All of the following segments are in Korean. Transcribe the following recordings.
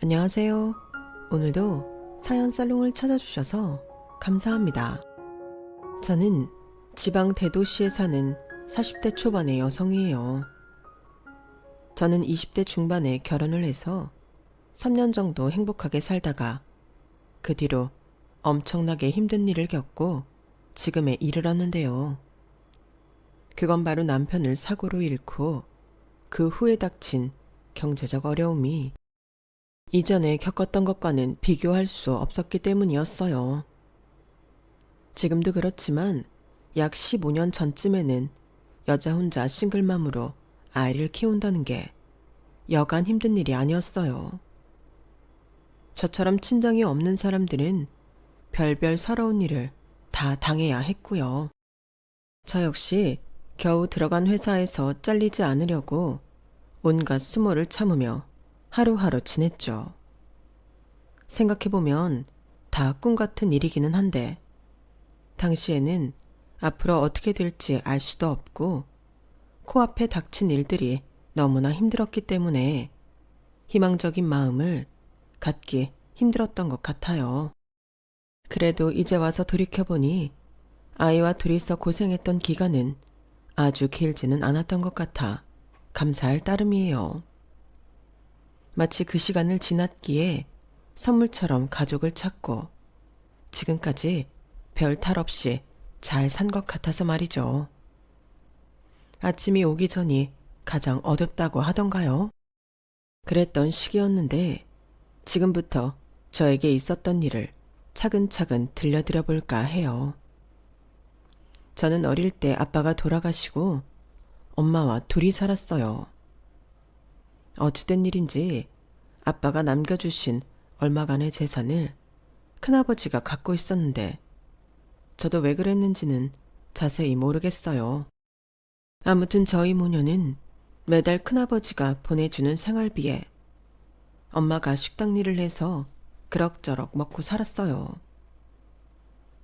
안녕하세요. 오늘도 사연 살롱을 찾아주셔서 감사합니다. 저는 지방 대도시에 사는 40대 초반의 여성이에요. 저는 20대 중반에 결혼을 해서 3년 정도 행복하게 살다가 그 뒤로 엄청나게 힘든 일을 겪고 지금에 이르렀는데요. 그건 바로 남편을 사고로 잃고 그 후에 닥친 경제적 어려움이 이전에 겪었던 것과는 비교할 수 없었기 때문이었어요. 지금도 그렇지만 약 15년 전쯤에는 여자 혼자 싱글맘으로 아이를 키운다는 게 여간 힘든 일이 아니었어요. 저처럼 친정이 없는 사람들은 별별 서러운 일을 다 당해야 했고요. 저 역시 겨우 들어간 회사에서 잘리지 않으려고 온갖 수모를 참으며 하루하루 지냈죠. 생각해보면 다 꿈 같은 일이기는 한데 당시에는 앞으로 어떻게 될지 알 수도 없고 코앞에 닥친 일들이 너무나 힘들었기 때문에 희망적인 마음을 갖기 힘들었던 것 같아요. 그래도 이제 와서 돌이켜보니 아이와 둘이서 고생했던 기간은 아주 길지는 않았던 것 같아 감사할 따름이에요. 마치 그 시간을 지났기에 선물처럼 가족을 찾고 지금까지 별 탈 없이 잘 산 것 같아서 말이죠. 아침이 오기 전이 가장 어둡다고 하던가요? 그랬던 시기였는데 지금부터 저에게 있었던 일을 차근차근 들려드려 볼까 해요. 저는 어릴 때 아빠가 돌아가시고 엄마와 둘이 살았어요. 어찌된 일인지 아빠가 남겨주신 얼마간의 재산을 큰아버지가 갖고 있었는데 저도 왜 그랬는지는 자세히 모르겠어요. 아무튼 저희 모녀는 매달 큰아버지가 보내주는 생활비에 엄마가 식당 일을 해서 그럭저럭 먹고 살았어요.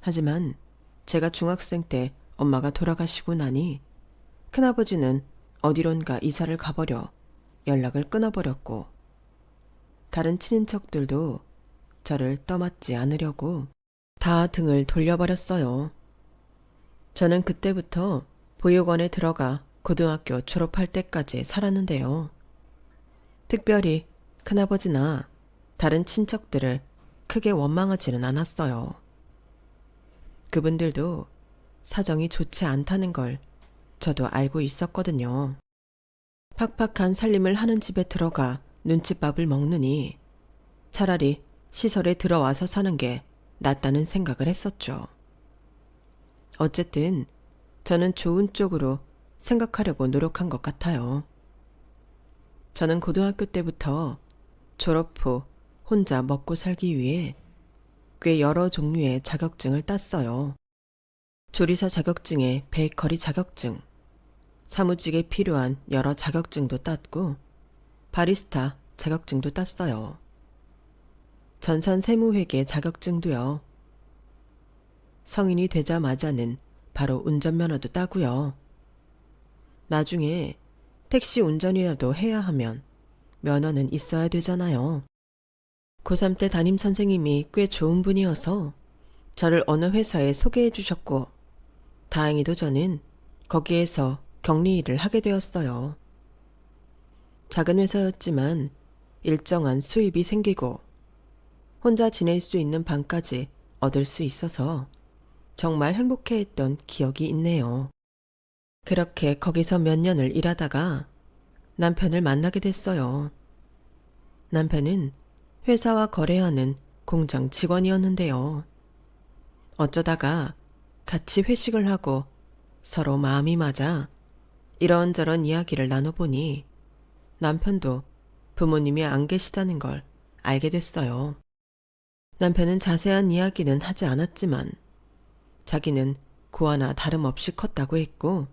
하지만 제가 중학생 때 엄마가 돌아가시고 나니 큰아버지는 어디론가 이사를 가버려 연락을 끊어버렸고 다른 친인척들도 저를 떠맡지 않으려고 다 등을 돌려버렸어요. 저는 그때부터 보육원에 들어가 고등학교 졸업할 때까지 살았는데요. 특별히 큰아버지나 다른 친척들을 크게 원망하지는 않았어요. 그분들도 사정이 좋지 않다는 걸 저도 알고 있었거든요. 팍팍한 살림을 하는 집에 들어가 눈칫밥을 먹느니 차라리 시설에 들어와서 사는 게 낫다는 생각을 했었죠. 어쨌든 저는 좋은 쪽으로 생각하려고 노력한 것 같아요. 저는 고등학교 때부터 졸업 후 혼자 먹고 살기 위해 꽤 여러 종류의 자격증을 땄어요. 조리사 자격증에 베이커리 자격증, 사무직에 필요한 여러 자격증도 땄고 바리스타 자격증도 땄어요. 전산세무회계 자격증도요. 성인이 되자마자는 바로 운전면허도 따고요. 나중에 택시 운전이라도 해야 하면 면허는 있어야 되잖아요. 고3 때 담임 선생님이 꽤 좋은 분이어서 저를 어느 회사에 소개해 주셨고 다행히도 저는 거기에서 격리 일을 하게 되었어요. 작은 회사였지만 일정한 수입이 생기고 혼자 지낼 수 있는 방까지 얻을 수 있어서 정말 행복해했던 기억이 있네요. 그렇게 거기서 몇 년을 일하다가 남편을 만나게 됐어요. 남편은 회사와 거래하는 공장 직원이었는데요. 어쩌다가 같이 회식을 하고 서로 마음이 맞아 이런저런 이야기를 나눠보니 남편도 부모님이 안 계시다는 걸 알게 됐어요. 남편은 자세한 이야기는 하지 않았지만 자기는 고아나 다름없이 컸다고 했고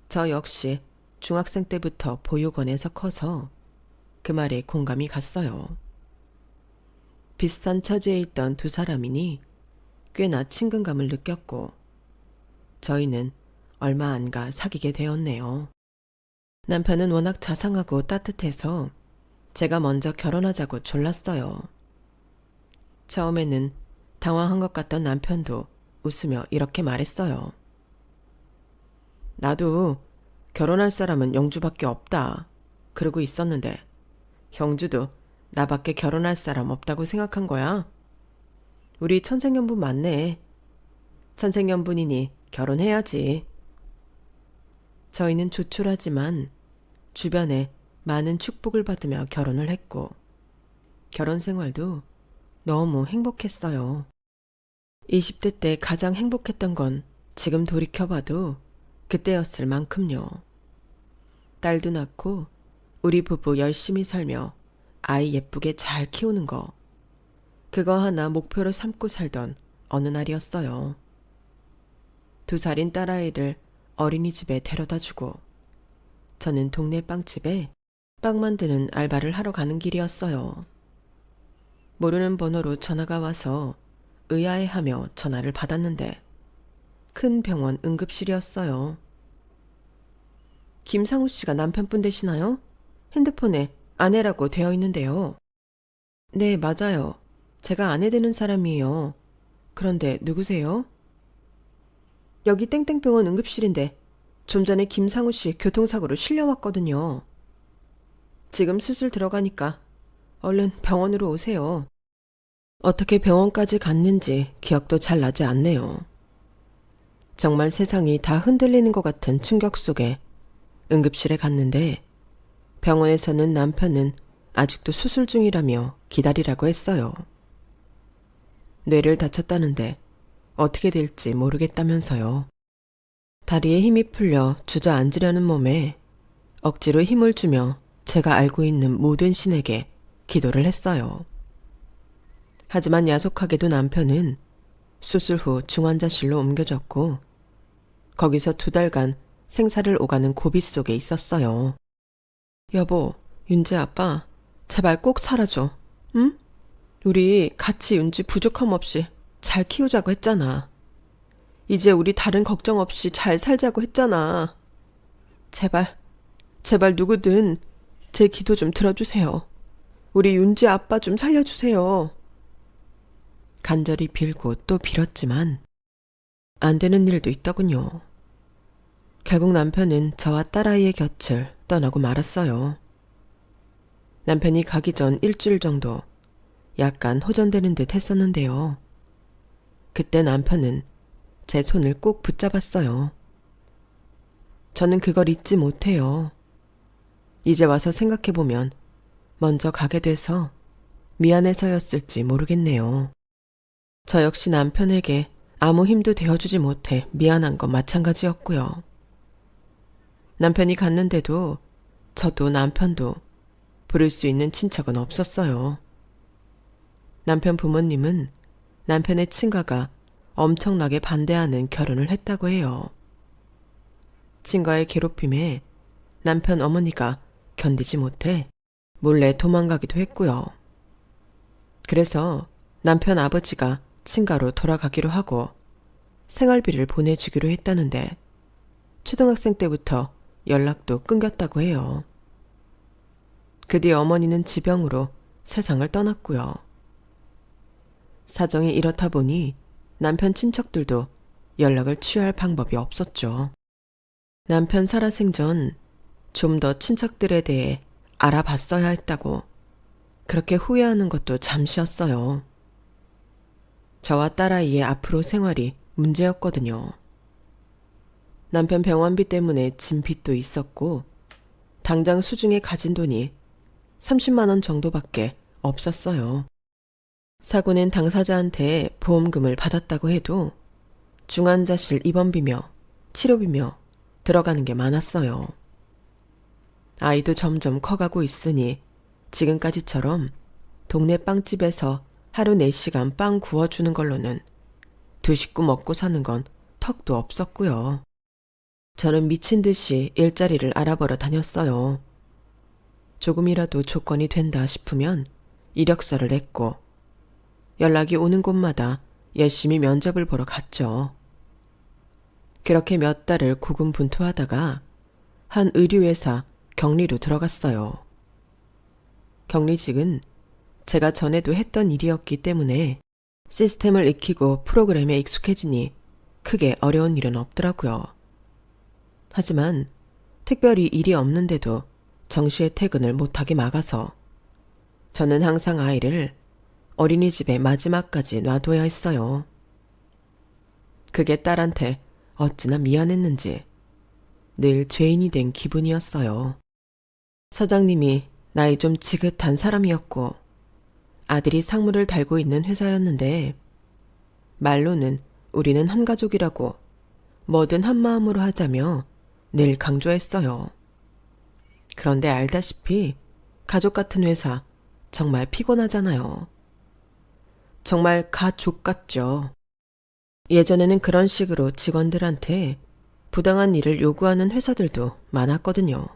저 역시 중학생 때부터 보육원에서 커서 그 말에 공감이 갔어요. 비슷한 처지에 있던 두 사람이니 꽤나 친근감을 느꼈고 저희는 얼마 안 가 사귀게 되었네요. 남편은 워낙 자상하고 따뜻해서 제가 먼저 결혼하자고 졸랐어요. 처음에는 당황한 것 같던 남편도 웃으며 이렇게 말했어요. 나도 결혼할 사람은 영주밖에 없다. 그러고 있었는데 형주도 나밖에 결혼할 사람 없다고 생각한 거야. 우리 천생연분 맞네. 천생연분이니 결혼해야지. 저희는 조촐하지만 주변에 많은 축복을 받으며 결혼을 했고 결혼 생활도 너무 행복했어요. 20대 때 가장 행복했던 건 지금 돌이켜봐도 그때였을 만큼요. 딸도 낳고 우리 부부 열심히 살며 아이 예쁘게 잘 키우는 거. 그거 하나 목표로 삼고 살던 어느 날이었어요. 2살인 딸아이를 어린이집에 데려다주고 저는 동네 빵집에 빵 만드는 알바를 하러 가는 길이었어요. 모르는 번호로 전화가 와서 의아해하며 전화를 받았는데 큰 병원 응급실이었어요. 김상우 씨가 남편분 되시나요? 핸드폰에 아내라고 되어 있는데요. 네, 맞아요. 제가 아내 되는 사람이에요. 그런데 누구세요? 여기 땡땡병원 응급실인데 좀 전에 김상우 씨 교통사고로 실려왔거든요. 지금 수술 들어가니까 얼른 병원으로 오세요. 어떻게 병원까지 갔는지 기억도 잘 나지 않네요. 정말 세상이 다 흔들리는 것 같은 충격 속에 응급실에 갔는데 병원에서는 남편은 아직도 수술 중이라며 기다리라고 했어요. 뇌를 다쳤다는데 어떻게 될지 모르겠다면서요. 다리에 힘이 풀려 주저앉으려는 몸에 억지로 힘을 주며 제가 알고 있는 모든 신에게 기도를 했어요. 하지만 야속하게도 남편은 수술 후 중환자실로 옮겨졌고 거기서 2달간 생사를 오가는 고비 속에 있었어요. 여보, 윤지 아빠, 제발 꼭 살아줘. 응? 우리 같이 윤지 부족함 없이 잘 키우자고 했잖아. 이제 우리 다른 걱정 없이 잘 살자고 했잖아. 제발, 제발 누구든 제 기도 좀 들어주세요. 우리 윤지 아빠 좀 살려주세요. 간절히 빌고 또 빌었지만 안 되는 일도 있더군요. 결국 남편은 저와 딸아이의 곁을 떠나고 말았어요. 남편이 가기 전 일주일 정도 약간 호전되는 듯 했었는데요. 그때 남편은 제 손을 꼭 붙잡았어요. 저는 그걸 잊지 못해요. 이제 와서 생각해보면 먼저 가게 돼서 미안해서였을지 모르겠네요. 저 역시 남편에게 아무 힘도 되어주지 못해 미안한 건 마찬가지였고요. 남편이 갔는데도 저도 남편도 부를 수 있는 친척은 없었어요. 남편 부모님은 남편의 친가가 엄청나게 반대하는 결혼을 했다고 해요. 친가의 괴롭힘에 남편 어머니가 견디지 못해 몰래 도망가기도 했고요. 그래서 남편 아버지가 친가로 돌아가기로 하고 생활비를 보내주기로 했다는데 초등학생 때부터 연락도 끊겼다고 해요. 그 뒤 어머니는 지병으로 세상을 떠났고요. 사정이 이렇다 보니 남편 친척들도 연락을 취할 방법이 없었죠. 남편 살아생전 좀 더 친척들에 대해 알아봤어야 했다고 그렇게 후회하는 것도 잠시였어요. 저와 딸아이의 앞으로 생활이 문제였거든요. 남편 병원비 때문에 진 빚도 있었고 당장 수중에 가진 돈이 30만 원 정도밖에 없었어요. 사고낸 당사자한테 보험금을 받았다고 해도 중환자실 입원비며 치료비며 들어가는 게 많았어요. 아이도 점점 커가고 있으니 지금까지처럼 동네 빵집에서 하루 4시간 빵 구워주는 걸로는 2식구 먹고 사는 건 턱도 없었고요. 저는 미친 듯이 일자리를 알아보러 다녔어요. 조금이라도 조건이 된다 싶으면 이력서를 냈고 연락이 오는 곳마다 열심히 면접을 보러 갔죠. 그렇게 몇 달을 고군분투하다가 한 의류회사 격리로 들어갔어요. 격리직은 제가 전에도 했던 일이었기 때문에 시스템을 익히고 프로그램에 익숙해지니 크게 어려운 일은 없더라고요. 하지만 특별히 일이 없는데도 정시에 퇴근을 못하게 막아서 저는 항상 아이를 어린이집에 마지막까지 놔둬야 했어요. 그게 딸한테 어찌나 미안했는지 늘 죄인이 된 기분이었어요. 사장님이 나이 좀 지긋한 사람이었고 아들이 상무를 달고 있는 회사였는데 말로는 우리는 한 가족이라고 뭐든 한 마음으로 하자며 늘 강조했어요. 그런데 알다시피 가족 같은 회사 정말 피곤하잖아요. 정말 가족 같죠. 예전에는 그런 식으로 직원들한테 부당한 일을 요구하는 회사들도 많았거든요.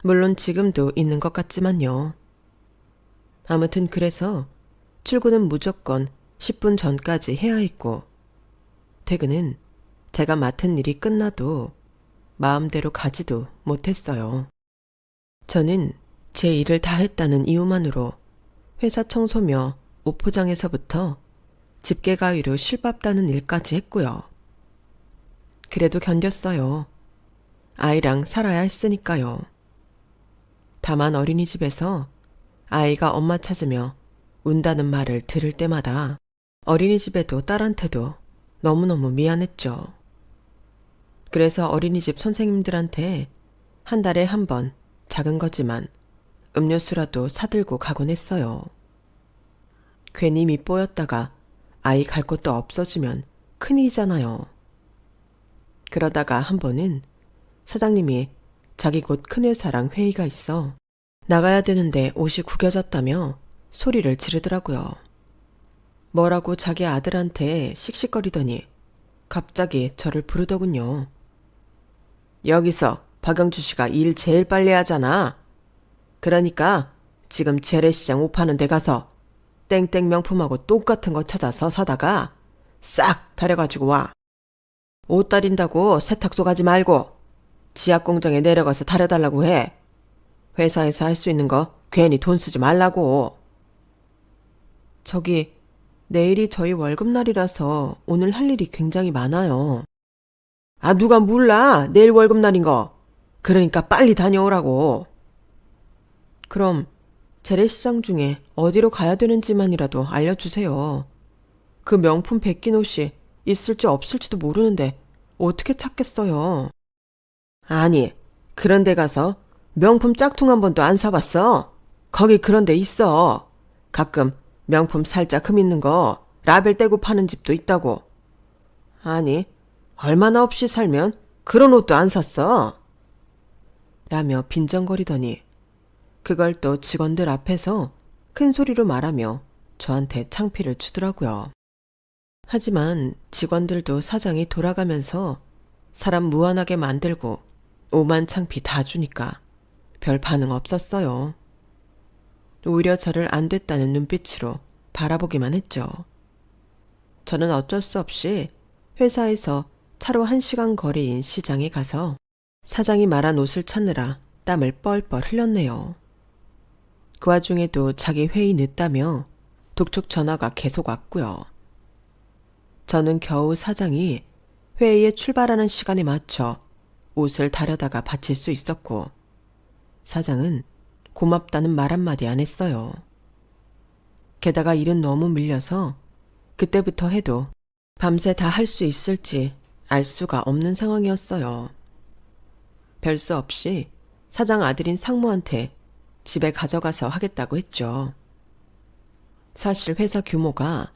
물론 지금도 있는 것 같지만요. 아무튼 그래서 출근은 무조건 10분 전까지 해야 했고 퇴근은 제가 맡은 일이 끝나도 마음대로 가지도 못했어요. 저는 제 일을 다 했다는 이유만으로 회사 청소며 옷 포장에서부터 집게 가위로 실밥 따는 일까지 했고요. 그래도 견뎠어요. 아이랑 살아야 했으니까요. 다만 어린이집에서 아이가 엄마 찾으며 운다는 말을 들을 때마다 어린이집에도 딸한테도 너무너무 미안했죠. 그래서 어린이집 선생님들한테 한 달에 한 번 작은 거지만 음료수라도 사들고 가곤 했어요. 괜히 밉보였다가 아이 갈 곳도 없어지면 큰일이잖아요. 그러다가 한 번은 사장님이 자기 곧 큰 회사랑 회의가 있어 나가야 되는데 옷이 구겨졌다며 소리를 지르더라고요. 뭐라고 자기 아들한테 씩씩거리더니 갑자기 저를 부르더군요. 여기서 박영주 씨가 일 제일 빨리 하잖아. 그러니까 지금 재래시장 옷 파는 데 가서 땡땡 명품하고 똑같은 거 찾아서 사다가 싹 다려가지고 와. 옷 다린다고 세탁소 가지 말고 지하 공장에 내려가서 다려달라고 해. 회사에서 할 수 있는 거 괜히 돈 쓰지 말라고. 저기 내일이 저희 월급날이라서 오늘 할 일이 굉장히 많아요. 아, 누가 몰라. 내일 월급날인 거. 그러니까 빨리 다녀오라고. 그럼 재래시장 중에 어디로 가야 되는지만이라도 알려주세요. 그 명품 베낀 옷이 있을지 없을지도 모르는데 어떻게 찾겠어요. 아니, 그런 데 가서 명품 짝퉁 한 번도 안 사봤어? 거기 그런 데 있어. 가끔 명품 살짝 흠 있는 거 라벨 떼고 파는 집도 있다고. 아니, 얼마나 없이 살면 그런 옷도 안 샀어? 라며 빈정거리더니 그걸 또 직원들 앞에서 큰 소리로 말하며 저한테 창피를 주더라고요. 하지만 직원들도 사장이 돌아가면서 사람 무안하게 만들고 오만 창피 다 주니까 별 반응 없었어요. 오히려 저를 안 됐다는 눈빛으로 바라보기만 했죠. 저는 어쩔 수 없이 회사에서 차로 1시간 거리인 시장에 가서 사장이 말한 옷을 찾느라 땀을 뻘뻘 흘렸네요. 그 와중에도 자기 회의 늦다며 독촉 전화가 계속 왔고요. 저는 겨우 사장이 회의에 출발하는 시간에 맞춰 옷을 다려다가 바칠 수 있었고 사장은 고맙다는 말 한마디 안 했어요. 게다가 일은 너무 밀려서 그때부터 해도 밤새 다 할 수 있을지 알 수가 없는 상황이었어요. 별 수 없이 사장 아들인 상무한테 집에 가져가서 하겠다고 했죠. 사실 회사 규모가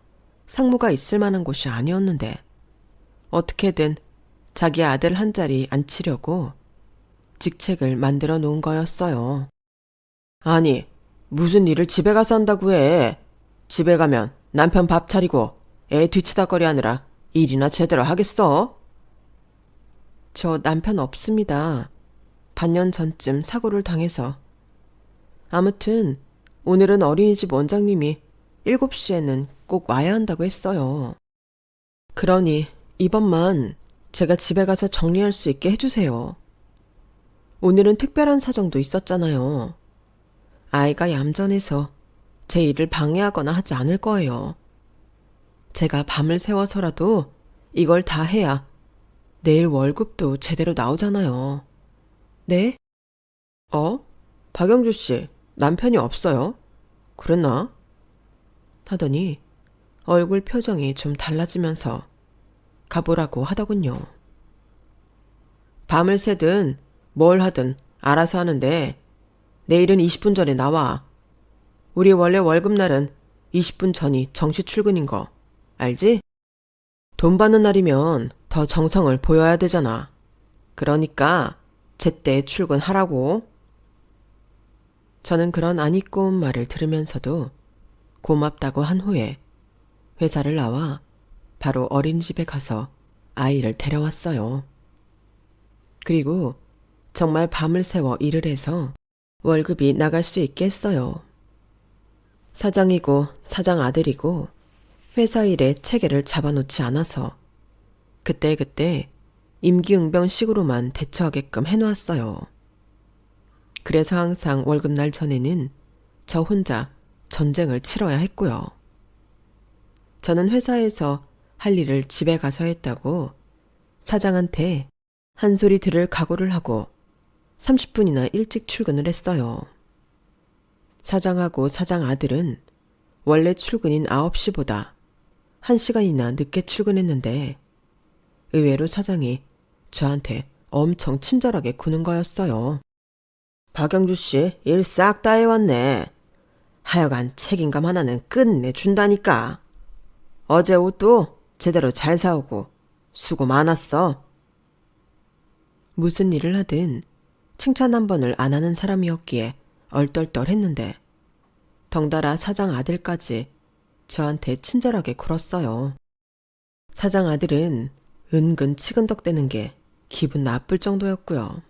상무가 있을 만한 곳이 아니었는데 어떻게든 자기 아들 한 자리 앉히려고 직책을 만들어 놓은 거였어요. 아니, 무슨 일을 집에 가서 한다고 해. 집에 가면 남편 밥 차리고 애 뒤치다거리 하느라 일이나 제대로 하겠어? 저 남편 없습니다. 반년 전쯤 사고를 당해서. 아무튼 오늘은 어린이집 원장님이 7시에는 꼭 와야 한다고 했어요. 그러니 이번만 제가 집에 가서 정리할 수 있게 해주세요. 오늘은 특별한 사정도 있었잖아요. 아이가 얌전해서 제 일을 방해하거나 하지 않을 거예요. 제가 밤을 새워서라도 이걸 다 해야 내일 월급도 제대로 나오잖아요. 네? 박영주 씨, 남편이 없어요? 그랬나? 하더니 얼굴 표정이 좀 달라지면서 가보라고 하더군요. 밤을 새든 뭘 하든 알아서 하는데 내일은 20분 전에 나와. 우리 원래 월급날은 20분 전이 정시 출근인 거 알지? 돈 받는 날이면 더 정성을 보여야 되잖아. 그러니까 제때 출근하라고. 저는 그런 안 입고 온 말을 들으면서도 고맙다고 한 후에 회사를 나와 바로 어린이집에 가서 아이를 데려왔어요. 그리고 정말 밤을 새워 일을 해서 월급이 나갈 수 있게 했어요. 사장이고 사장 아들이고 회사 일에 체계를 잡아놓지 않아서 그때그때 임기응변식으로만 대처하게끔 해놓았어요. 그래서 항상 월급날 전에는 저 혼자 전쟁을 치러야 했고요. 저는 회사에서 할 일을 집에 가서 했다고 사장한테 한 소리 들을 각오를 하고 30분이나 일찍 출근을 했어요. 사장하고 사장 아들은 원래 출근인 9시보다 1시간이나 늦게 출근했는데 의외로 사장이 저한테 엄청 친절하게 구는 거였어요. 박영주 씨, 일 싹 다 해왔네. 하여간 책임감 하나는 끝내준다니까. 어제 옷도 제대로 잘 사오고 수고 많았어. 무슨 일을 하든 칭찬 한 번을 안 하는 사람이었기에 얼떨떨했는데 덩달아 사장 아들까지 저한테 친절하게 굴었어요. 사장 아들은 은근 치근덕대는 게 기분 나쁠 정도였고요.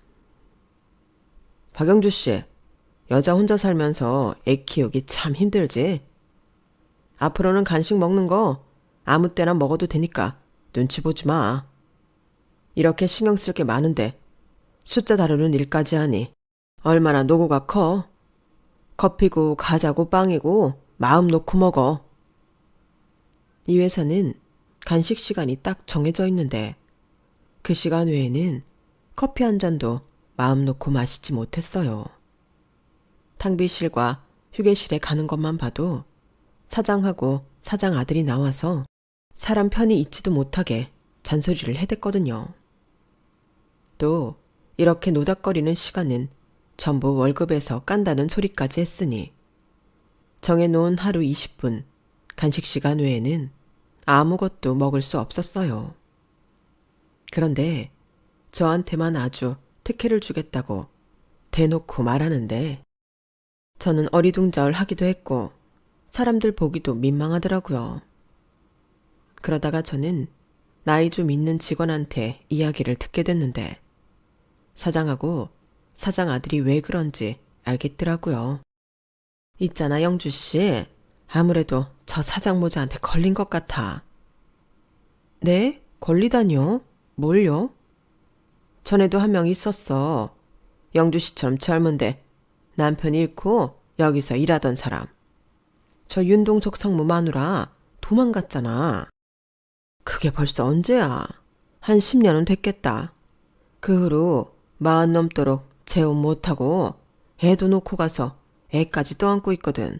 박영주 씨, 여자 혼자 살면서 애 키우기 참 힘들지? 앞으로는 간식 먹는 거 아무 때나 먹어도 되니까 눈치 보지 마. 이렇게 신경 쓸 게 많은데 숫자 다루는 일까지 하니 얼마나 노고가 커. 커피고 과자고 빵이고 마음 놓고 먹어. 이 회사는 간식 시간이 딱 정해져 있는데 그 시간 외에는 커피 한 잔도 마음 놓고 마시지 못했어요. 탕비실과 휴게실에 가는 것만 봐도 사장하고 사장 아들이 나와서 사람 편히 있지도 못하게 잔소리를 해댔거든요. 또 이렇게 노닥거리는 시간은 전부 월급에서 깐다는 소리까지 했으니 정해놓은 하루 20분 간식 시간 외에는 아무것도 먹을 수 없었어요. 그런데 저한테만 아주 특혜를 주겠다고 대놓고 말하는데 저는 어리둥절하기도 했고 사람들 보기도 민망하더라고요. 그러다가 저는 나이 좀 있는 직원한테 이야기를 듣게 됐는데 사장하고 사장 아들이 왜 그런지 알겠더라고요. 있잖아 영주씨, 아무래도 저 사장 모자한테 걸린 것 같아. 네? 걸리다뇨? 뭘요? 전에도 한 명 있었어. 영주씨처럼 젊은데 남편 잃고 여기서 일하던 사람. 저 윤동석 상무 마누라 도망갔잖아. 그게 벌써 언제야? 한 10년은 됐겠다. 그 후로 40 넘도록 재혼 못하고 애도 놓고 가서 애까지 떠안고 있거든.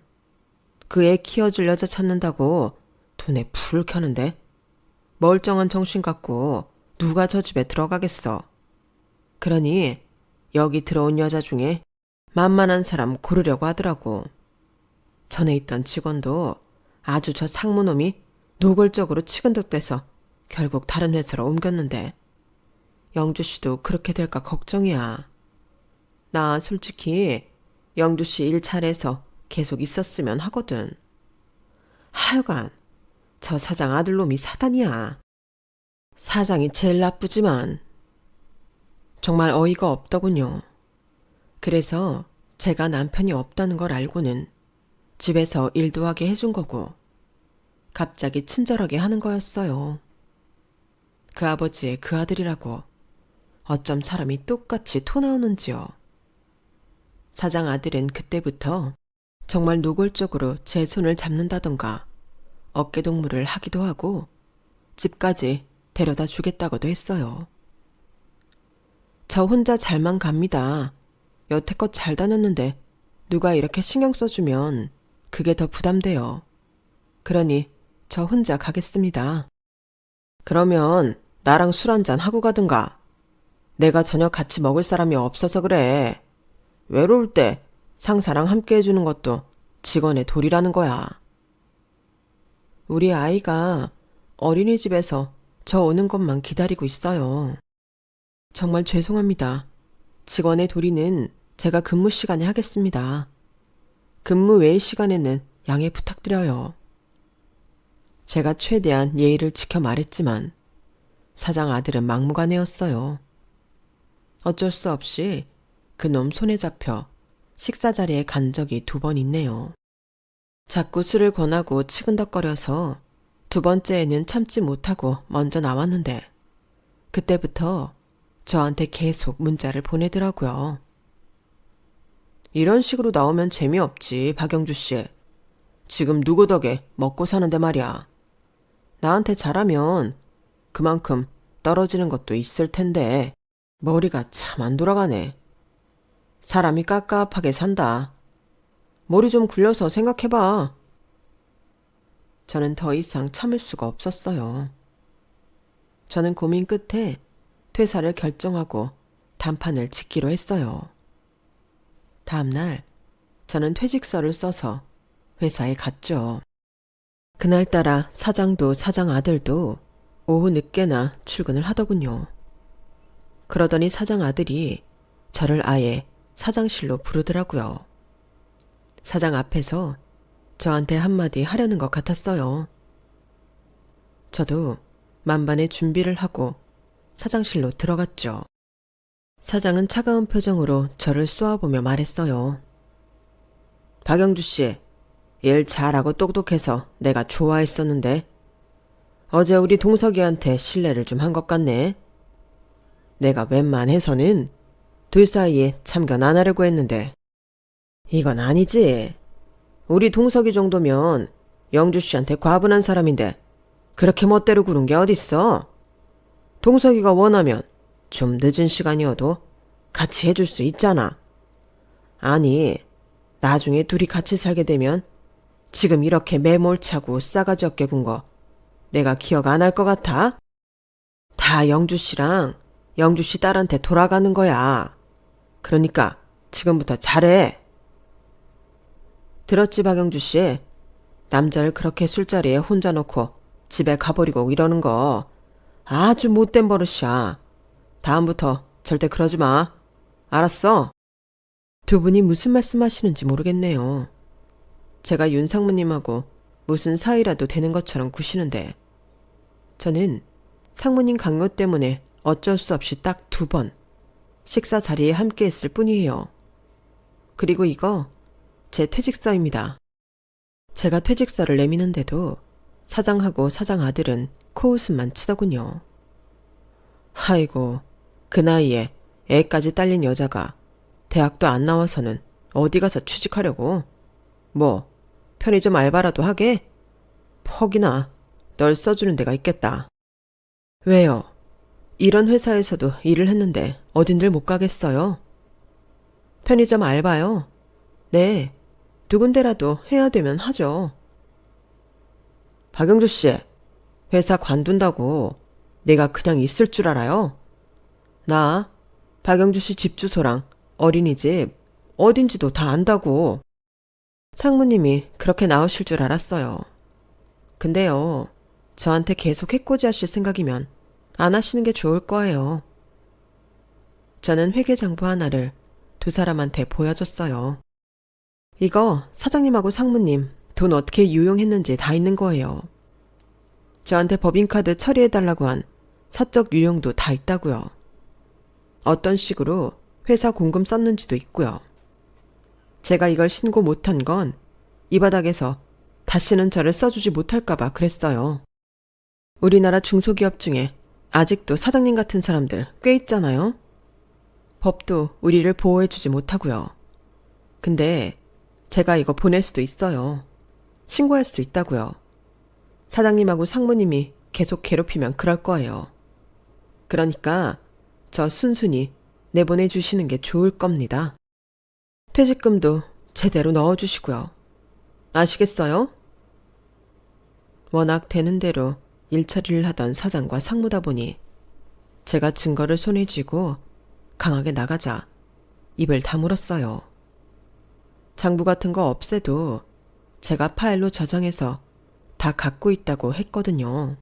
그 애 키워줄 여자 찾는다고 두뇌 불을 켜는데 멀쩡한 정신 갖고 누가 저 집에 들어가겠어. 그러니 여기 들어온 여자 중에 만만한 사람 고르려고 하더라고. 전에 있던 직원도 아주 저 상무놈이 노골적으로 치근덕대서 결국 다른 회사로 옮겼는데 영주씨도 그렇게 될까 걱정이야. 나 솔직히 영주씨 일 잘해서 계속 있었으면 하거든. 하여간 저 사장 아들놈이 사단이야. 사장이 제일 나쁘지만 정말 어이가 없더군요. 그래서 제가 남편이 없다는 걸 알고는 집에서 일도 하게 해준 거고 갑자기 친절하게 하는 거였어요. 그 아버지의 그 아들이라고 어쩜 사람이 똑같이 토 나오는지요. 사장 아들은 그때부터 정말 노골적으로 제 손을 잡는다던가 어깨동무를 하기도 하고 집까지 데려다 주겠다고도 했어요. 저 혼자 잘만 갑니다. 여태껏 잘 다녔는데 누가 이렇게 신경 써주면 그게 더 부담돼요. 그러니 저 혼자 가겠습니다. 그러면 나랑 술 한잔 하고 가든가. 내가 저녁 같이 먹을 사람이 없어서 그래. 외로울 때 상사랑 함께 해주는 것도 직원의 도리라는 거야. 우리 아이가 어린이집에서 저 오는 것만 기다리고 있어요. 정말 죄송합니다. 직원의 도리는 제가 근무 시간에 하겠습니다. 근무 외의 시간에는 양해 부탁드려요. 제가 최대한 예의를 지켜 말했지만 사장 아들은 막무가내였어요. 어쩔 수 없이 그놈 손에 잡혀 식사 자리에 간 적이 2번 있네요. 자꾸 술을 권하고 치근덕거려서 2번째에는 참지 못하고 먼저 나왔는데 그때부터 저한테 계속 문자를 보내더라고요. 이런 식으로 나오면 재미없지, 박영주 씨. 지금 누구 덕에 먹고 사는데 말이야. 나한테 잘하면 그만큼 떨어지는 것도 있을 텐데 머리가 참 안 돌아가네. 사람이 깝깝하게 산다. 머리 좀 굴려서 생각해봐. 저는 더 이상 참을 수가 없었어요. 저는 고민 끝에 퇴사를 결정하고 단판을 짓기로 했어요. 다음 날 저는 퇴직서를 써서 회사에 갔죠. 그날따라 사장도 사장 아들도 오후 늦게나 출근을 하더군요. 그러더니 사장 아들이 저를 아예 사장실로 부르더라고요. 사장 앞에서 저한테 한마디 하려는 것 같았어요. 저도 만반의 준비를 하고 사장실로 들어갔죠. 사장은 차가운 표정으로 저를 쏘아보며 말했어요. 박영주 씨, 일 잘하고 똑똑해서 내가 좋아했었는데 어제 우리 동석이한테 신뢰를 좀 한 것 같네. 내가 웬만해서는 둘 사이에 참견 안 하려고 했는데 이건 아니지. 우리 동석이 정도면 영주 씨한테 과분한 사람인데 그렇게 멋대로 구른 게 어딨어. 동석이가 원하면 좀 늦은 시간이어도 같이 해줄 수 있잖아. 아니, 나중에 둘이 같이 살게 되면 지금 이렇게 매몰차고 싸가지 없게 군 거 내가 기억 안 할 것 같아? 다 영주 씨랑 영주 씨 딸한테 돌아가는 거야. 그러니까 지금부터 잘해. 들었지, 박영주 씨? 남자를 그렇게 술자리에 혼자 놓고 집에 가버리고 이러는 거 아주 못된 버릇이야. 다음부터 절대 그러지 마. 알았어? 2분이 무슨 말씀하시는지 모르겠네요. 제가 윤 상무님하고 무슨 사이라도 되는 것처럼 구시는데 저는 상무님 강요 때문에 어쩔 수 없이 딱 2번 식사 자리에 함께 했을 뿐이에요. 그리고 이거 제 퇴직서입니다. 제가 퇴직서를 내미는데도 사장하고 사장 아들은 코웃음만 치더군요. 아이고, 그 나이에 애까지 딸린 여자가 대학도 안 나와서는 어디 가서 취직하려고? 뭐 편의점 알바라도 하게? 퍽이나 널 써주는 데가 있겠다. 왜요? 이런 회사에서도 일을 했는데 어딘들 못 가겠어요? 편의점 알바요? 네, 2군데라도 해야 되면 하죠. 박영주 씨, 회사 관둔다고 내가 그냥 있을 줄 알아요? 나 박영주 씨 집 주소랑 어린이집 어딘지도 다 안다고. 상무님이 그렇게 나오실 줄 알았어요. 근데요, 저한테 계속 해코지하실 생각이면 안 하시는 게 좋을 거예요. 저는 회계장부 하나를 2 사람한테 보여줬어요. 이거 사장님하고 상무님 돈 어떻게 유용했는지 다 있는 거예요. 저한테 법인카드 처리해달라고 한 사적 유형도 다 있다고요. 어떤 식으로 회사 공금 썼는지도 있고요. 제가 이걸 신고 못한 건 이 바닥에서 다시는 저를 써주지 못할까봐 그랬어요. 우리나라 중소기업 중에 아직도 사장님 같은 사람들 꽤 있잖아요. 법도 우리를 보호해주지 못하고요. 근데 제가 이거 보낼 수도 있어요. 신고할 수도 있다고요. 사장님하고 상무님이 계속 괴롭히면 그럴 거예요. 그러니까 저 순순히 내보내주시는 게 좋을 겁니다. 퇴직금도 제대로 넣어주시고요. 아시겠어요? 워낙 되는 대로 일 처리를 하던 사장과 상무다 보니 제가 증거를 손에 쥐고 강하게 나가자 입을 다물었어요. 장부 같은 거 없애도 제가 파일로 저장해서 다 갖고 있다고 했거든요.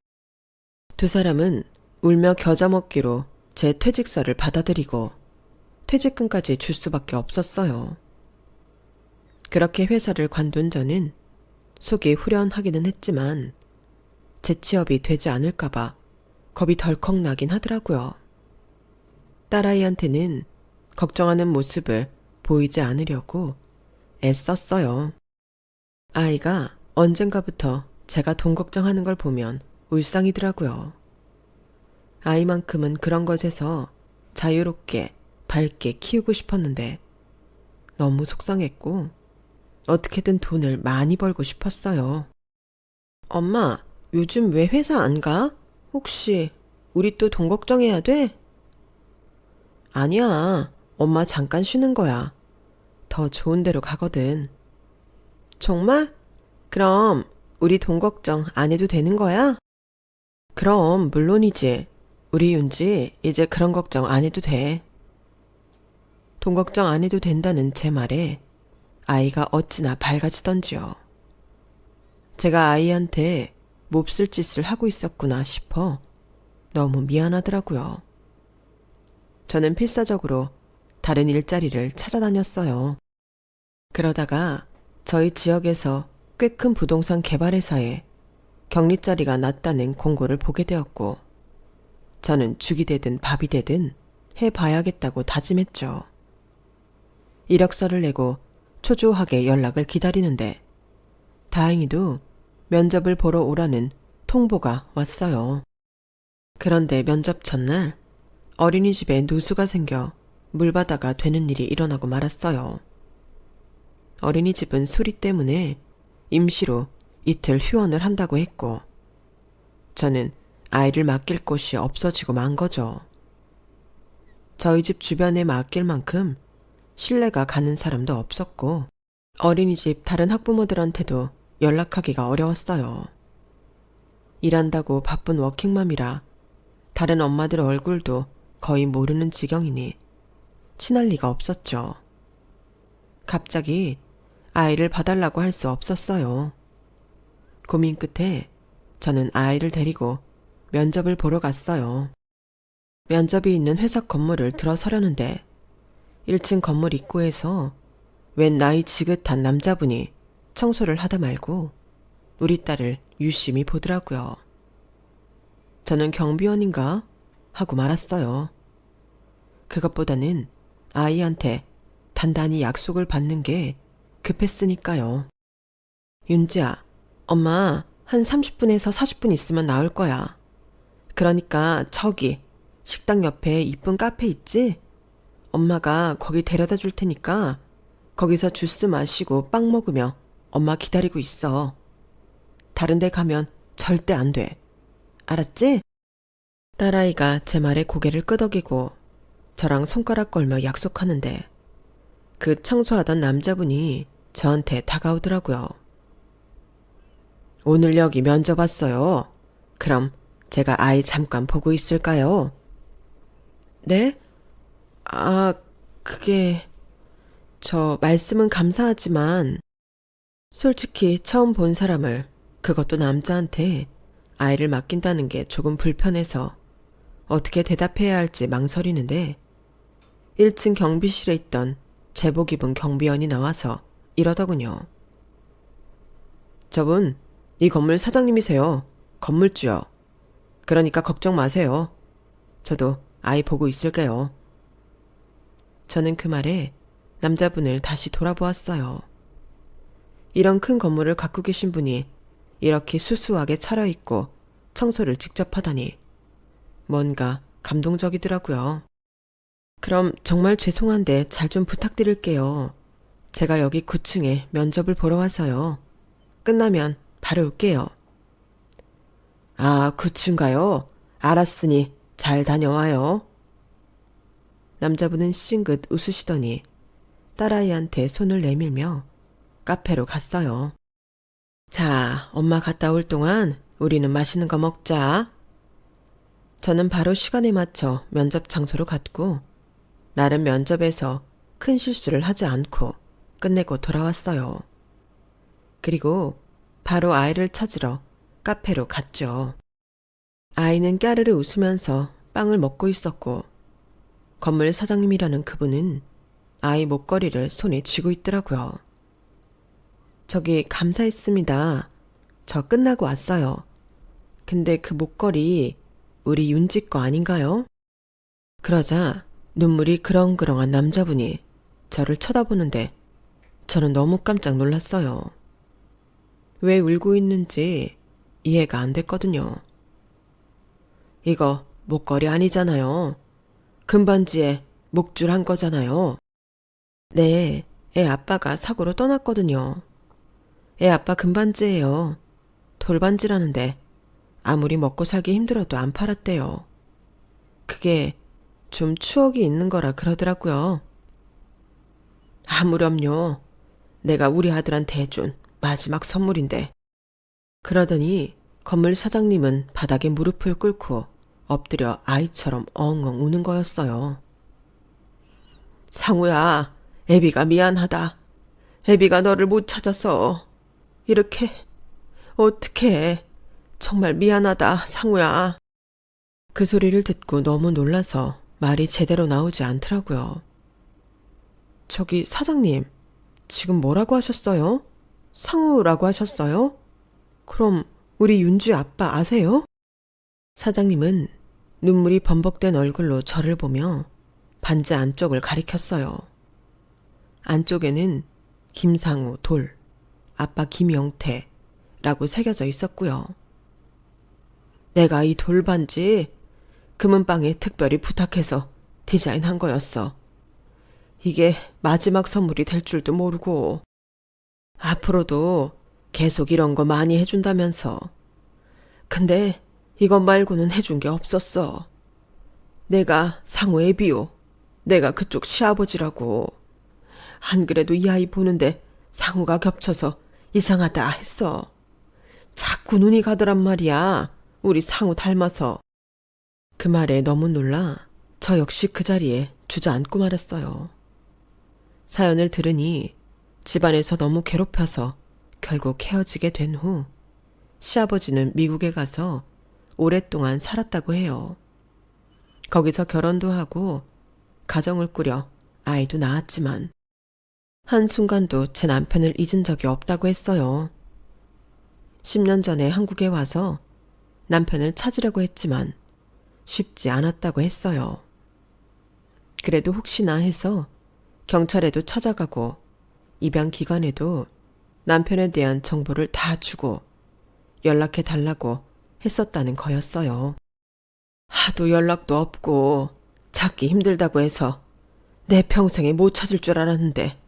두 사람은 울며 겨자 먹기로 제 퇴직서를 받아들이고 퇴직금까지 줄 수밖에 없었어요. 그렇게 회사를 관둔 저는 속이 후련하기는 했지만 재취업이 되지 않을까봐 겁이 덜컥 나긴 하더라고요. 딸아이한테는 걱정하는 모습을 보이지 않으려고 애썼어요. 아이가 언젠가부터 제가 돈 걱정하는 걸 보면 울상이더라고요. 아이만큼은 그런 것에서 자유롭게 밝게 키우고 싶었는데 너무 속상했고 어떻게든 돈을 많이 벌고 싶었어요. 엄마, 요즘 왜 회사 안 가? 혹시 우리 또 돈 걱정해야 돼? 아니야, 엄마 잠깐 쉬는 거야. 더 좋은 데로 가거든. 정말? 그럼 우리 돈 걱정 안 해도 되는 거야? 그럼 물론이지. 우리 윤지 이제 그런 걱정 안 해도 돼. 돈 걱정 안 해도 된다는 제 말에 아이가 어찌나 밝아지던지요. 제가 아이한테 몹쓸 짓을 하고 있었구나 싶어 너무 미안하더라고요. 저는 필사적으로 다른 일자리를 찾아다녔어요. 그러다가 저희 지역에서 꽤 큰 부동산 개발회사에 격리자리가 났다는 공고를 보게 되었고 저는 죽이 되든 밥이 되든 해봐야겠다고 다짐했죠. 이력서를 내고 초조하게 연락을 기다리는데 다행히도 면접을 보러 오라는 통보가 왔어요. 그런데 면접 첫날 어린이집에 누수가 생겨 물바다가 되는 일이 일어나고 말았어요. 어린이집은 수리 때문에 임시로 이틀 휴원을 한다고 했고 저는 아이를 맡길 곳이 없어지고 만 거죠. 저희 집 주변에 맡길 만큼 신뢰가 가는 사람도 없었고 어린이집 다른 학부모들한테도 연락하기가 어려웠어요. 일한다고 바쁜 워킹맘이라 다른 엄마들 얼굴도 거의 모르는 지경이니 친할 리가 없었죠. 갑자기 아이를 봐달라고 할 수 없었어요. 고민 끝에 저는 아이를 데리고 면접을 보러 갔어요. 면접이 있는 회사 건물을 들어서려는데 1층 건물 입구에서 웬 나이 지긋한 남자분이 청소를 하다 말고 우리 딸을 유심히 보더라고요. 저는 경비원인가 하고 말았어요. 그것보다는 아이한테 단단히 약속을 받는 게 급했으니까요. 윤지야, 엄마 한 30분에서 40분 있으면 나올 거야. 그러니까 저기 식당 옆에 이쁜 카페 있지? 엄마가 거기 데려다 줄 테니까 거기서 주스 마시고 빵 먹으며 엄마 기다리고 있어. 다른 데 가면 절대 안 돼. 알았지? 딸아이가 제 말에 고개를 끄덕이고 저랑 손가락 걸며 약속하는데 그 청소하던 남자분이 저한테 다가오더라고요. 오늘 여기 면접 왔어요. 그럼 제가 아이 잠깐 보고 있을까요? 네? 그게... 저 말씀은 감사하지만 솔직히 처음 본 사람을 그것도 남자한테 아이를 맡긴다는 게 조금 불편해서 어떻게 대답해야 할지 망설이는데 1층 경비실에 있던 제복 입은 경비원이 나와서 이러더군요. 저분 이 건물 사장님이세요. 건물주요. 그러니까 걱정 마세요. 저도 아이 보고 있을게요. 저는 그 말에 남자분을 다시 돌아보았어요. 이런 큰 건물을 갖고 계신 분이 이렇게 수수하게 차려입고 청소를 직접 하다니 뭔가 감동적이더라고요. 그럼 정말 죄송한데 잘 좀 부탁드릴게요. 제가 여기 9층에 면접을 보러 와서요. 끝나면 바로 올게요. 아, 9층가요? 알았으니 잘 다녀와요. 남자분은 싱긋 웃으시더니 딸아이한테 손을 내밀며 카페로 갔어요. 자, 엄마 갔다 올 동안 우리는 맛있는 거 먹자. 저는 바로 시간에 맞춰 면접 장소로 갔고 나름 면접에서 큰 실수를 하지 않고 끝내고 돌아왔어요. 그리고 바로 아이를 찾으러 카페로 갔죠. 아이는 까르르 웃으면서 빵을 먹고 있었고 건물 사장님이라는 그분은 아이 목걸이를 손에 쥐고 있더라고요. 저기 감사했습니다. 저 끝나고 왔어요. 근데 그 목걸이 우리 윤지 거 아닌가요? 그러자 눈물이 그렁그렁한 남자분이 저를 쳐다보는데 저는 너무 깜짝 놀랐어요. 왜 울고 있는지 이해가 안 됐거든요. 이거 목걸이 아니잖아요. 금반지에 목줄 한 거잖아요. 네, 애 아빠가 사고로 떠났거든요. 애 아빠 금반지예요. 돌반지라는데 아무리 먹고 살기 힘들어도 안 팔았대요. 그게 좀 추억이 있는 거라 그러더라고요. 아무렴요. 내가 우리 아들한테 해준 마지막 선물인데. 그러더니 건물 사장님은 바닥에 무릎을 꿇고 엎드려 아이처럼 엉엉 우는 거였어요. 상우야, 애비가 미안하다. 애비가 너를 못 찾아서 이렇게 어떡해. 정말 미안하다, 상우야. 그 소리를 듣고 너무 놀라서 말이 제대로 나오지 않더라고요. 저기 사장님, 지금 뭐라고 하셨어요? 상우라고 하셨어요? 그럼 우리 윤주 아빠 아세요? 사장님은 눈물이 범벅된 얼굴로 저를 보며 반지 안쪽을 가리켰어요. 안쪽에는 김상우 돌, 아빠 김영태라고 새겨져 있었고요. 내가 이 돌반지 금은방에 특별히 부탁해서 디자인한 거였어. 이게 마지막 선물이 될 줄도 모르고 앞으로도 계속 이런 거 많이 해준다면서. 근데 이것 말고는 해준 게 없었어. 내가 상우 애비요. 내가 그쪽 시아버지라고. 안 그래도 이 아이 보는데 상우가 겹쳐서 이상하다 했어. 자꾸 눈이 가더란 말이야. 우리 상우 닮아서. 그 말에 너무 놀라 저 역시 그 자리에 주저앉고 말았어요. 사연을 들으니 집안에서 너무 괴롭혀서 결국 헤어지게 된 후 시아버지는 미국에 가서 오랫동안 살았다고 해요. 거기서 결혼도 하고 가정을 꾸려 아이도 낳았지만 한순간도 제 남편을 잊은 적이 없다고 했어요. 10년 전에 한국에 와서 남편을 찾으려고 했지만 쉽지 않았다고 했어요. 그래도 혹시나 해서 경찰에도 찾아가고 입양 기관에도 남편에 대한 정보를 다 주고 연락해 달라고 했었다는 거였어요. 하도 연락도 없고 찾기 힘들다고 해서 내 평생에 못 찾을 줄 알았는데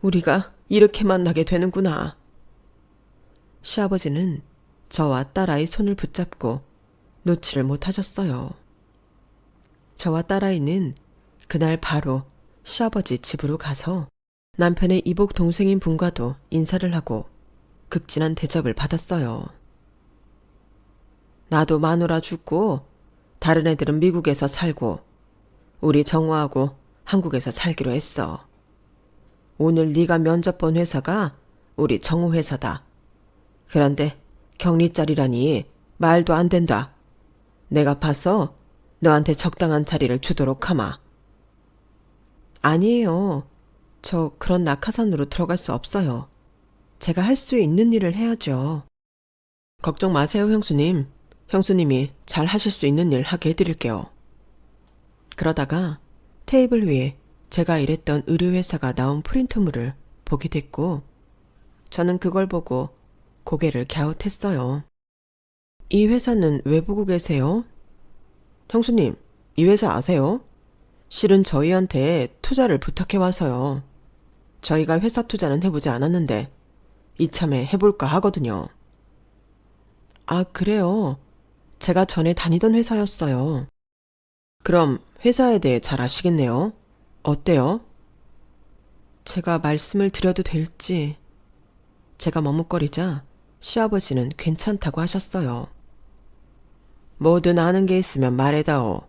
우리가 이렇게 만나게 되는구나. 시아버지는 저와 딸아이 손을 붙잡고 놓지를 못하셨어요. 저와 딸아이는 그날 바로 시아버지 집으로 가서 남편의 이복 동생인 분과도 인사를 하고 극진한 대접을 받았어요. 나도 마누라 죽고 다른 애들은 미국에서 살고 우리 정우하고 한국에서 살기로 했어. 오늘 네가 면접 본 회사가 우리 정우 회사다. 그런데 격리 자리라니 말도 안 된다. 내가 봐서 너한테 적당한 자리를 주도록 하마. 아니에요. 저 그런 낙하산으로 들어갈 수 없어요. 제가 할 수 있는 일을 해야죠. 걱정 마세요, 형수님. 형수님이 잘 하실 수 있는 일 하게 해드릴게요. 그러다가 테이블 위에 제가 일했던 의류회사가 나온 프린트물을 보게 됐고 저는 그걸 보고 고개를 갸웃했어요. 이 회사는 왜 보고 계세요? 형수님, 이 회사 아세요? 실은 저희한테 투자를 부탁해 와서요. 저희가 회사 투자는 해보지 않았는데 이참에 해볼까 하거든요. 아, 그래요? 제가 전에 다니던 회사였어요. 그럼 회사에 대해 잘 아시겠네요. 어때요? 제가 말씀을 드려도 될지. 제가 머뭇거리자 시아버지는 괜찮다고 하셨어요. 뭐든 아는 게 있으면 말해다오.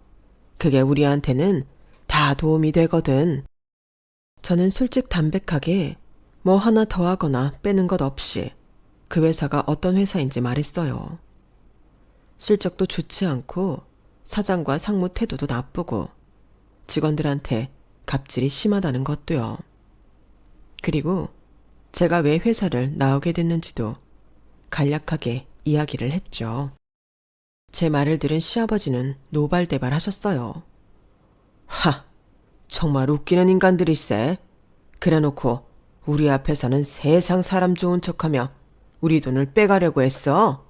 그게 우리한테는 다 도움이 되거든. 저는 솔직담백하게 뭐 하나 더하거나 빼는 것 없이 그 회사가 어떤 회사인지 말했어요. 실적도 좋지 않고 사장과 상무 태도도 나쁘고 직원들한테 갑질이 심하다는 것도요. 그리고 제가 왜 회사를 나오게 됐는지도 간략하게 이야기를 했죠. 제 말을 들은 시아버지는 노발대발 하셨어요. 하, 정말 웃기는 인간들일세. 그래놓고 우리 앞에서는 세상 사람 좋은 척하며 우리 돈을 빼가려고 했어.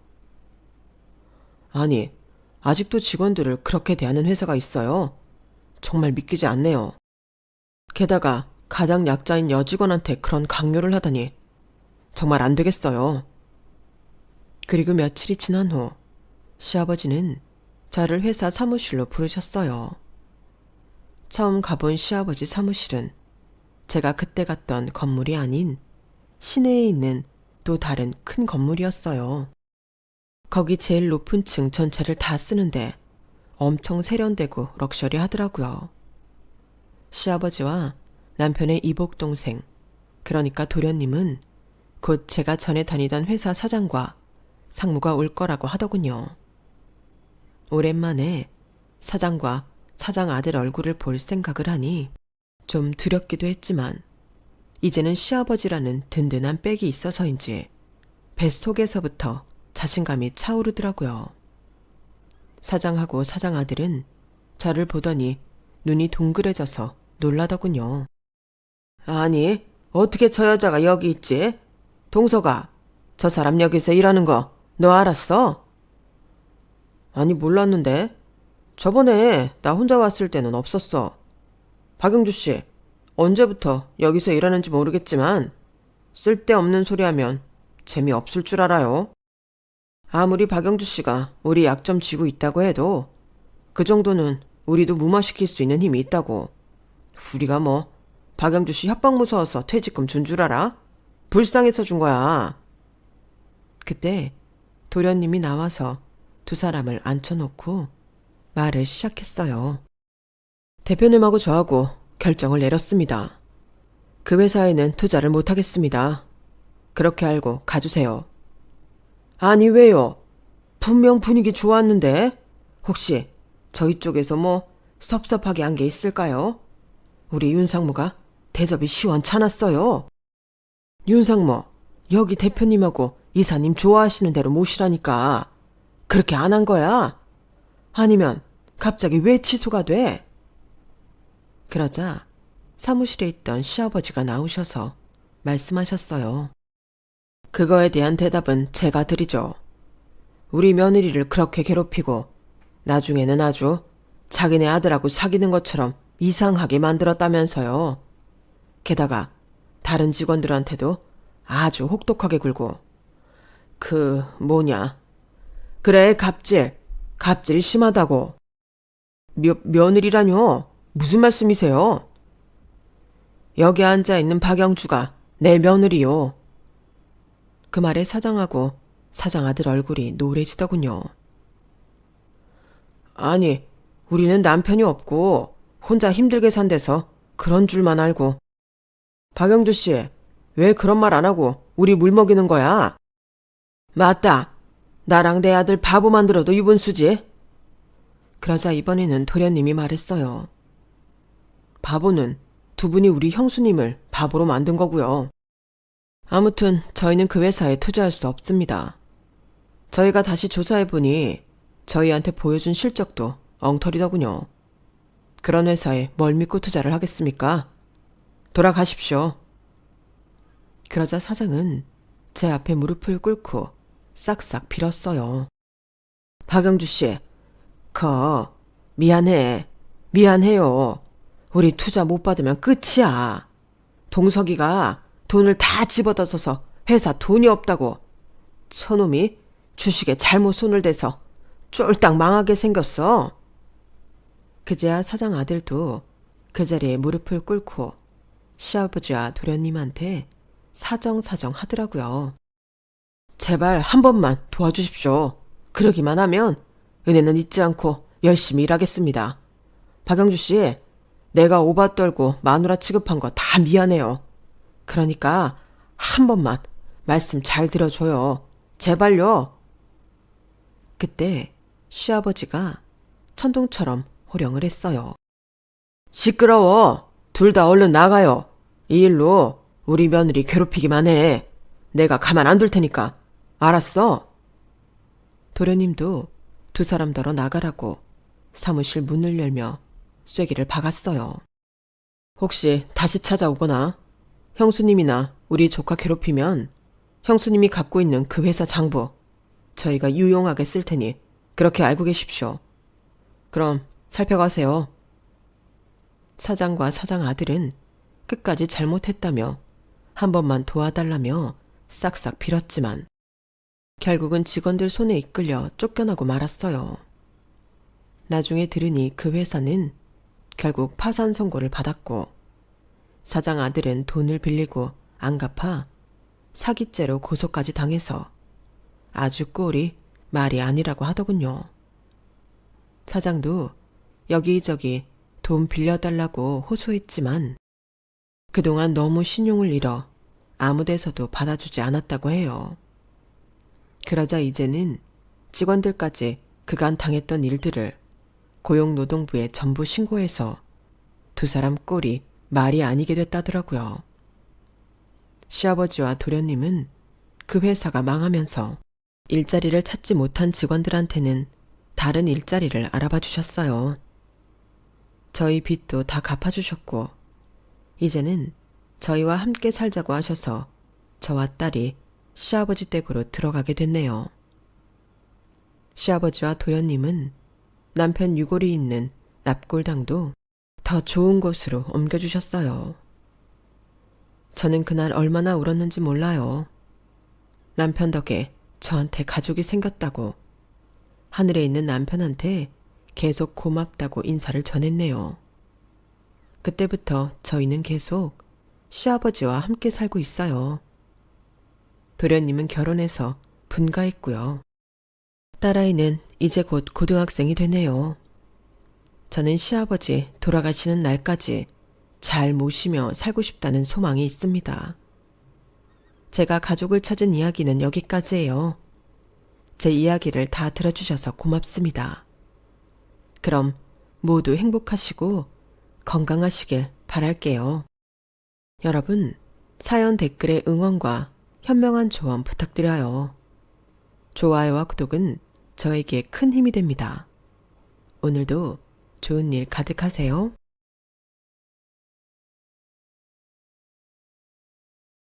아니, 아직도 직원들을 그렇게 대하는 회사가 있어요. 정말 믿기지 않네요. 게다가 가장 약자인 여직원한테 그런 강요를 하다니 정말 안 되겠어요. 그리고 며칠이 지난 후 시아버지는 저를 회사 사무실로 부르셨어요. 처음 가본 시아버지 사무실은 제가 그때 갔던 건물이 아닌 시내에 있는 또 다른 큰 건물이었어요. 거기 제일 높은 층 전체를 다 쓰는데 엄청 세련되고 럭셔리하더라고요. 시아버지와 남편의 이복동생, 그러니까 도련님은 곧 제가 전에 다니던 회사 사장과 상무가 올 거라고 하더군요. 오랜만에 사장과 사장 아들 얼굴을 볼 생각을 하니 좀 두렵기도 했지만 이제는 시아버지라는 든든한 백이 있어서인지 뱃속에서부터 자신감이 차오르더라고요. 사장하고 사장 아들은 저를 보더니 눈이 동그래져서 놀라더군요. 아니, 어떻게 저 여자가 여기 있지? 동서가, 저 사람 여기서 일하는 거 너 알았어? 아니, 몰랐는데. 저번에 나 혼자 왔을 때는 없었어. 박영주 씨, 언제부터 여기서 일하는지 모르겠지만 쓸데없는 소리 하면 재미없을 줄 알아요. 아무리 박영주 씨가 우리 약점 쥐고 있다고 해도 그 정도는 우리도 무마시킬 수 있는 힘이 있다고. 우리가 뭐 박영주 씨 협박 무서워서 퇴직금 준 줄 알아? 불쌍해서 준 거야. 그때 도련님이 나와서 두 사람을 앉혀놓고 말을 시작했어요. 대표님하고 저하고 결정을 내렸습니다. 그 회사에는 투자를 못하겠습니다. 그렇게 알고 가주세요. 아니, 왜요? 분명 분위기 좋았는데 혹시 저희 쪽에서 뭐 섭섭하게 한 게 있을까요? 우리 윤상무가 대접이 시원찮았어요. 윤상무, 여기 대표님하고 이사님 좋아하시는 대로 모시라니까. 그렇게 안 한 거야? 아니면 갑자기 왜 취소가 돼? 그러자 사무실에 있던 시아버지가 나오셔서 말씀하셨어요. 그거에 대한 대답은 제가 드리죠. 우리 며느리를 그렇게 괴롭히고 나중에는 아주 자기네 아들하고 사귀는 것처럼 이상하게 만들었다면서요. 게다가 다른 직원들한테도 아주 혹독하게 굴고 그래, 갑질이 심하다고. 며느리라뇨? 무슨 말씀이세요? 여기 앉아있는 박영주가 내 며느리요. 그 말에 사장하고 사장 아들 얼굴이 노래지더군요. 아니, 우리는 남편이 없고 혼자 힘들게 산대서 그런 줄만 알고. 박영주 씨, 왜 그런 말 안 하고 우리 물 먹이는 거야? 맞다. 나랑 내 아들 바보 만들어도 유분수지. 그러자 이번에는 도련님이 말했어요. 바보는 두 분이 우리 형수님을 바보로 만든 거고요. 아무튼 저희는 그 회사에 투자할 수 없습니다. 저희가 다시 조사해보니 저희한테 보여준 실적도 엉터리더군요. 그런 회사에 뭘 믿고 투자를 하겠습니까? 돌아가십시오. 그러자 사장은 제 앞에 무릎을 꿇고 싹싹 빌었어요. 박영주 씨, 미안해요. 우리 투자 못 받으면 끝이야. 동석이가 돈을 다 집어다 써서 회사 돈이 없다고. 저놈이 주식에 잘못 손을 대서 쫄딱 망하게 생겼어. 그제야 사장 아들도 그 자리에 무릎을 꿇고 시아버지와 도련님한테 사정사정 하더라고요. 제발 한 번만 도와주십시오. 그러기만 하면 은혜는 잊지 않고 열심히 일하겠습니다. 박영주 씨, 내가 오바 떨고 마누라 취급한 거 다 미안해요. 그러니까 한 번만 말씀 잘 들어줘요. 제발요. 그때 시아버지가 천둥처럼 호령을 했어요. 시끄러워. 둘 다 얼른 나가요. 이 일로 우리 며느리 괴롭히기만 해. 내가 가만 안 둘 테니까. 알았어? 도련님도 두 사람더러 나가라고 사무실 문을 열며 쐐기를 박았어요. 혹시 다시 찾아오거나 형수님이나 우리 조카 괴롭히면 형수님이 갖고 있는 그 회사 장부 저희가 유용하게 쓸 테니 그렇게 알고 계십시오. 그럼 살펴가세요. 사장과 사장 아들은 끝까지 잘못했다며 한 번만 도와달라며 싹싹 빌었지만 결국은 직원들 손에 이끌려 쫓겨나고 말았어요. 나중에 들으니 그 회사는 결국 파산 선고를 받았고 사장 아들은 돈을 빌리고 안 갚아 사기죄로 고소까지 당해서 아주 꼴이 말이 아니라고 하더군요. 사장도 여기저기 돈 빌려달라고 호소했지만 그동안 너무 신용을 잃어 아무 데서도 받아주지 않았다고 해요. 그러자 이제는 직원들까지 그간 당했던 일들을 고용노동부에 전부 신고해서 두 사람 꼴이 말이 아니게 됐다더라고요. 시아버지와 도련님은 그 회사가 망하면서 일자리를 찾지 못한 직원들한테는 다른 일자리를 알아봐 주셨어요. 저희 빚도 다 갚아주셨고 이제는 저희와 함께 살자고 하셔서 저와 딸이 시아버지 댁으로 들어가게 됐네요. 시아버지와 도련님은 남편 유골이 있는 납골당도 더 좋은 곳으로 옮겨주셨어요. 저는 그날 얼마나 울었는지 몰라요. 남편 덕에 저한테 가족이 생겼다고 하늘에 있는 남편한테 계속 고맙다고 인사를 전했네요. 그때부터 저희는 계속 시아버지와 함께 살고 있어요. 도련님은 결혼해서 분가했고요. 딸아이는 이제 곧 고등학생이 되네요. 저는 시아버지 돌아가시는 날까지 잘 모시며 살고 싶다는 소망이 있습니다. 제가 가족을 찾은 이야기는 여기까지예요. 제 이야기를 다 들어주셔서 고맙습니다. 그럼 모두 행복하시고 건강하시길 바랄게요. 여러분, 사연 댓글에 응원과 현명한 조언 부탁드려요. 좋아요와 구독은 저에게 큰 힘이 됩니다. 오늘도 좋은 일 가득하세요.